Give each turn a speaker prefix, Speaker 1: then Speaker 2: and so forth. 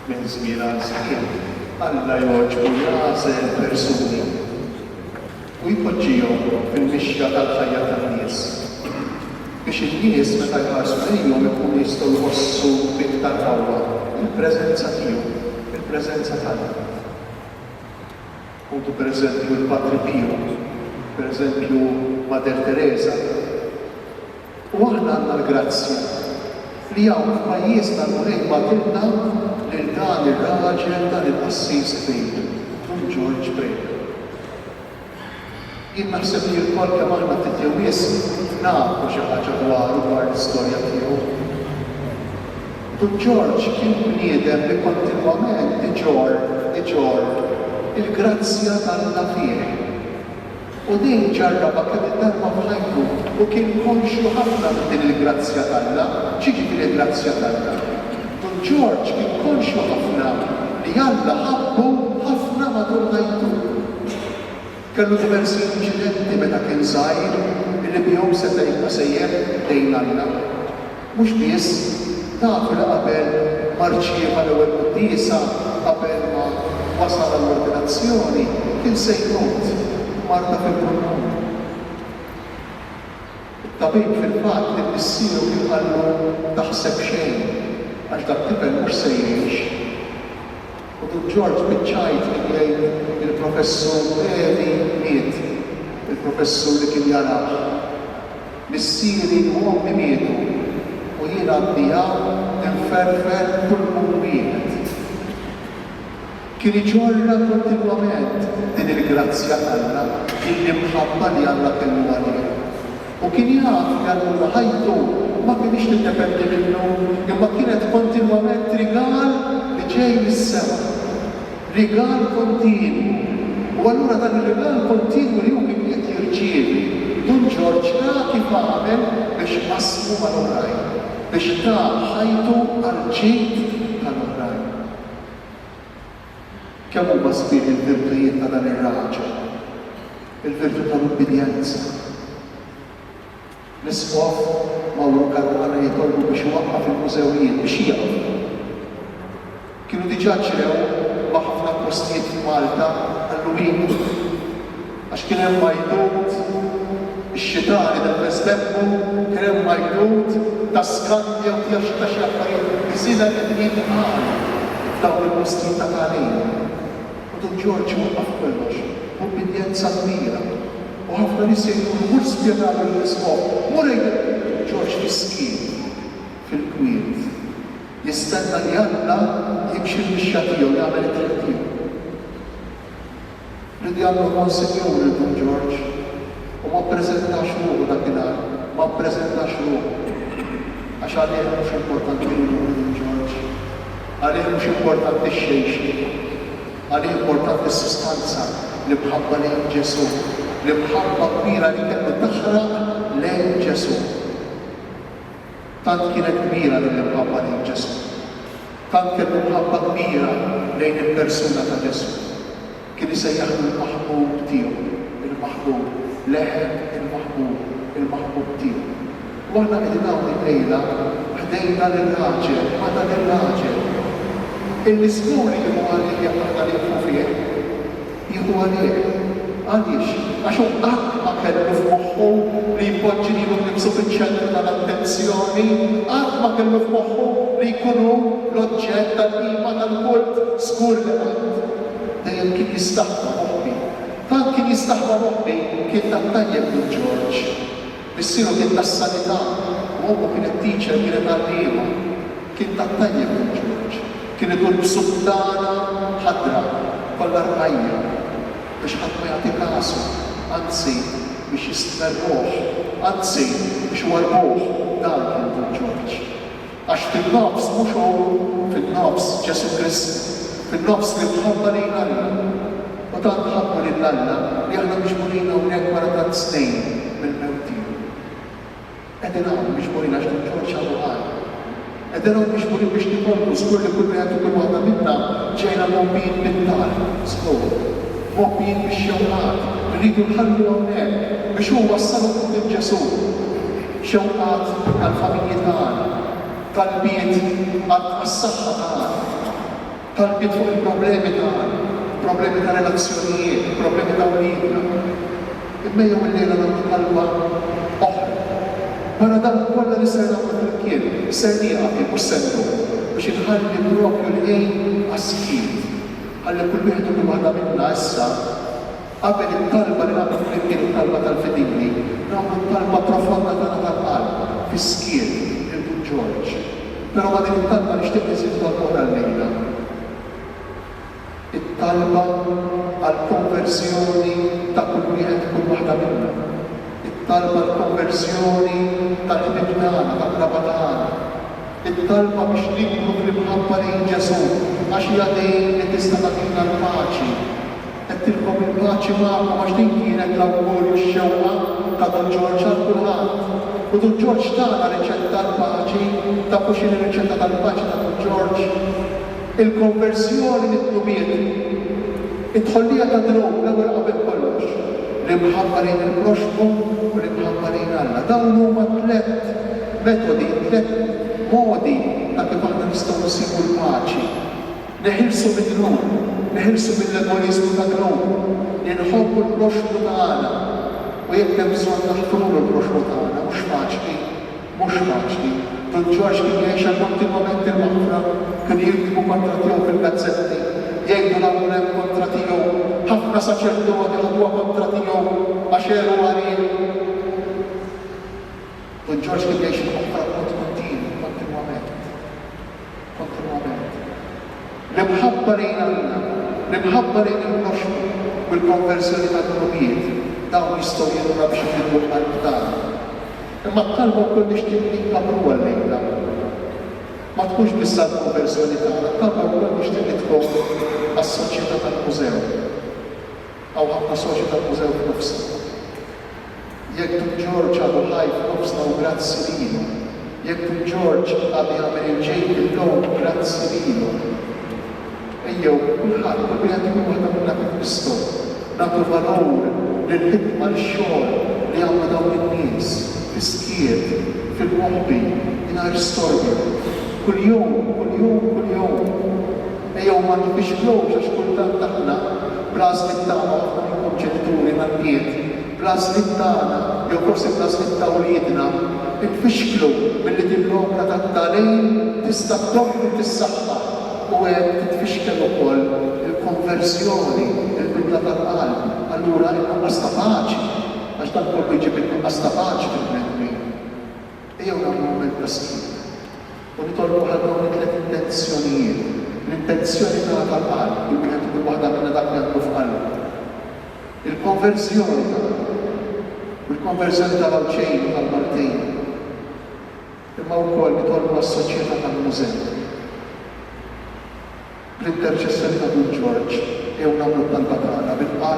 Speaker 1: minn żmien għal żmien. Alla joġbu jażel persuni u jpoġġihom fil-mixja tal-ħajja tan-nies. Biex in-nies meta jħarsu lejhom ikunu jistgħu jħossu b'iktar qawwa il-preżenza tiegħu, il-preżenza tagħna. Kuntu pereżempju l-Padri Pio, pereżempju Mater Teresa. U aħna għandna l-grazzja li hawn f'pajjiżna l-Mulejba tilna lil dan ir-raġel dan il-qassis kbir, Don George Baker. Jien naħseb li l-kol kemm aħna titjewis nafu xi ħaġa dwaru dwar l-istorja tiegħu. Don George kien bniedem li kontinwament iġor il-grazzja tal-Alla fih. U din ġarraba kemm id-darba f'ħajtu u kien konxu ħafna minn din il-grazzja tal-Alla, ġiġi il-grazzja tal-Alla. Don George kien konxu ħafna li Alla ħabbu ħafna matul ħajtu. Kellu diversi inċidenti meta kien żgħir li bihom seta' jibqa' sejjer dejn Alla. Mhux biss tafu li qabel ma rċieva l-ewwel quddiesa qabel ma wasal għall-ordinazzjoni kien se jmut marta fil-pulmun. Tabib fil-fatt li nissiru kien qallu taħseb xejn għax dak tifel mhux se jgħix. U Don George biċċajt li jgħid il-professur Evi miet, il-professur li kien jarah. Missieri u ommi mietu u jien għaddija nferfer pulmun wieħed. Kien iġorra kontinwament din il-grazzja Alla, il-imħabba li Alla kellu għalih. U kien jaf li allura ħajtu ma kienx tiddependi minnu, imma kienet kontinwament rigal li ġej mis-sema. Rigal kontinu. U allura dan ir-rigal kontinu li hu kien qed jirċievi. Don George ra kif għamel biex qasmu mal-oħrajn, biex ta' ħajtu għal-ġid tal-oħrajn. Kemm huma sbir il-virtujiet ta' dan ir-raġel, il-virtu tal-ubbidjenza. Nisqof Mauro Caruana jitolbu biex iwaqqaf il-mużewijiet biex jaqaf. Kienu diġà ċrew ma' ħafna postijiet f'Malta għall-Lumini għax kien hemm majdut ix-xitani tal-Vestemmu, kien hemm majdut ta' Skandja u ta' xi affarijiet iżida qed jitqal f'dawn il-postijiet ta' tagħlim. Don George waqqaf kollox, ubbidjenza kbira. U ħafna nies jgħidu mhux spjegalu l-isqof, murej George miskin fil-kwiet. Jistenna li Alla jimxi l-mixja tiegħu jagħmel it-triq tiegħu. Ridi għandu konsinjur il-Don George u ma ppreżentax ruħu dakinhar, ma ppreżentax ruħu. Għax għalih mhux importanti Don George, għalih mhux importanti x-xejxi. Għalli importanti s-sustanza li bħabba lejn Ġesu, li bħabba kbira li kellu taħraq lejn Ġesu. Tant kienet kbira li bħabba lejn Ġesu. Tant kellu bħabba kbira lejn il-persuna ta' Ġesu. Kien isejjaħlu il-maħbub tiegħu, il-maħbub, leħen il-maħbub tiegħu. U aħna qegħdin hawn il-lejla ħdejna lill-raġel, ma dan il-raġel. Il-niskur li jieħu għalih jaqqa li jieħu fih, jieħu għalih. Għaliex, għax hu qatt ma kellu f'moħħu li jpoġġi lilu nifsu fiċ-ċentru tal-attenzjoni, qatt ma kellu f'moħħu li jkunu l-oġġett tal-qima tal-kult skur li qatt. Dejjem kien jistaħħa moħħi. Tant kien jistaħħa moħħi kien tat-tajjeb Don George. Missieru kien tas-sanità, u ommu kienet teacher, kienet għalliema. Kien tat-tajjeb Don George. Kien idur b'suttana ħadra kollha rqajja biex ħadd ma jagħti kasu, anzi biex jistmerruh, anzi biex warbuh dan kien Don George. Għax fin-nofs mhux hu fin-nofs Ġesu Krist, fin-nofs li bħabba lejn Alla. U tant ħabba lil Alla li aħna miġburin hawnhekk wara tant snin mill-mewt tiegħu. Qegħdin hawn miġburin għax Don George għadu qal. Qegħdin hawn miġburin biex nikollu żgur li kull wieħed u kull waħda minna ġejna mobbin bit-tar, żgur. Mobbin bix-xewqat, rridu nħallu hawnhekk biex hu wassalu quddiem Ġesu. Xewqat għall-familji tagħna, talbiet għas-saħħa tagħna. talbiet fuq il-problemi tagħna, problemi ta' relazzjonijiet, problemi ta' wlidna. Imma jew il-lejla nagħmlu talba oħra. Wara dan kollha li ser nagħmlu fil-kien, ser nieqaf mhux sendu biex inħalli propju l-ejn għas-skiet. Ħalli kull wieħed u waħda minna issa qabel it-talba li nagħmlu fil-kien it-talba tal-fedili, nagħmlu talba profonda tagħna tal-qalb fis-skiet il-Kun George. Però ma din it-talba nixtieq niżid talba oħra l-lejla. It-talba għal-konversjoni ta' kull wieħed kull waħda minna. It-talba għal-konversjoni tal-ħbib tagħna, tal-qraba tagħna. It-talba biex niklu fl-imħabba lejn Ġesu għax hija dejn li tista' tagħtina l-paċi. Qedtilkom il-paċi magħkom għax din kienet l-awwur x-xewqa ta' Don George għal kulħadd. U Don George tagħna riċetta l-paċi, ta' x'inhi r-riċetta tal-paċi ta' Don George. Il-konversjoni mit-tubiet, it-tħollija ta' drum l-ewwel qabel kollox, l-imħabba lejn il-proxmu u l-imħabba lejn Alla. Dawn huma tliet metodi, tliet modi ta' kif aħna nistgħu nsibu l-paċi. Neħilsu mid-drum, neħilsu mill-egoizmu ta' drum, nħobbu l-proxmu tagħna u jekk hemm bżonn naħtru l-proxmu tagħna, mhux faċli, mhux faċli. Don George kien jgħixha kontinwament il-maħfra, kien jiktbu kontra tiegħu fil-gazzetti, jgħidu l-amulem kontra tiegħu, ħafna saċerdoti ħadwa kontra tiegħu għax eru għalih. Don George kien jgħix il-maħfra kontinwament. L-imħabba lejn Alla, l-imħabba lejn il-proxmu u l-konversjoni tal-qlubiet, dawn jistgħu jgħidulna biex jifidwu l-qalb tagħna. Imma t-talba wkoll nixtieq nikkabru għal-lejla. Ma tkunx bissa l-konversjoni tagħna, t-talba wkoll nixtieq nidħol għas-soċjetà tal-mużew. Aw ħafna soċjetà tal-mużew f'nofsna. Jekk Don George għadu ħaj f'nofsna u grazzi lilu. Jekk Don George għadu jagħmel il-ġejn bil-lowm grazzi lilu. Ejjew kulħadd kull wieħed ikun waħda minna kif nistgħu. Nagħtu valur lill-ħidma l-xogħol li għamlu dawn in-nies. Fiskiet, fil-moħbi, jingħar storja. Kull-jum. Ejjew ma nfixklux għax kultant aħna bl-għażliet tagħna ħafna minnhom ġenituri mal-niet, bl-għażliet tagħna jew forsi bl-għażliet ta' wliedna, infixklu milli timlokra tat-tagħlim tista' tkompli tissaħħaħ u hekk titfixkel ukoll il-konversjoni, il-bidla tal-qalb. Allura inqas ta' paċi, għax dan kollu jġib inqas ta' paċi fil-bnedmin. Ejjew nagħmlu mument ta' skit. U nitolbu ħal dawn it-tliet intenzjonijiet. L-intenzjoni tagħna tal-qalb, kull wieħed kull waħda minna dak li għandu f'qalbu. Il-konversjoni tagħna, u l-konversjoni tal-Awċejn u tal-Maltejn. Imma wkoll nitolbu għas-soċjetà tal-mużew. L-interċessjoni ta' Don George jew nagħmlu talba tagħna bil-qalb